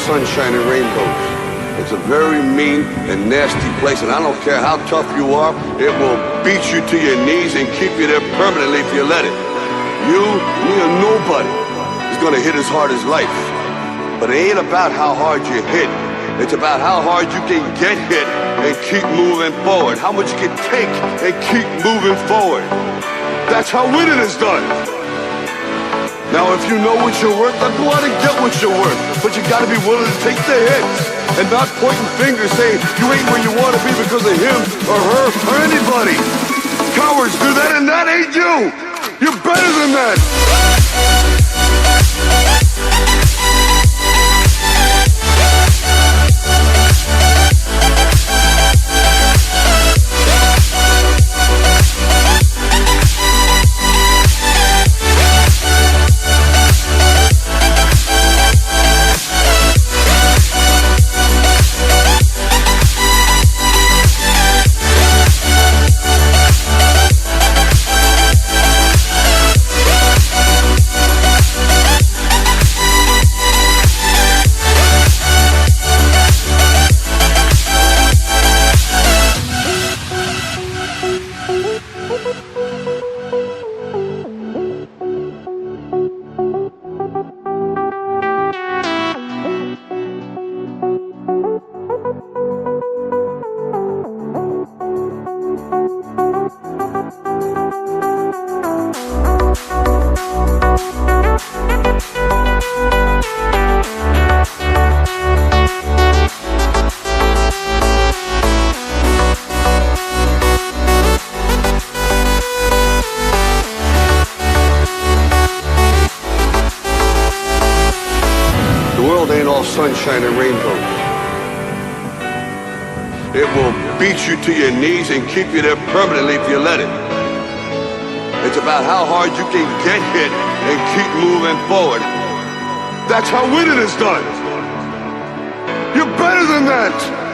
sunshine and rainbows. It's a very mean and nasty place, and I don't care how tough you are, it will beat you to your knees and keep you there permanently if you let it. You, me, or nobody is gonna hit as hard as life. But it ain't about how hard you hit. It's about how hard you can get hit and keep moving forward. How much you can take and keep moving forward. That's how winning is done. Now, if you know what you're worth, then go out and get what you're worth. But you gotta be willing to take the hits and not pointing fingers saying you ain't where you wanna be because of him or her or anybody. Cowards do that, and that ain't you. You're better than that. Sunshine and rainbows. It will beat you to your knees and keep you there permanently if you let it. It's about how hard you can get hit and keep moving forward. That's how winning is done. You're better than that.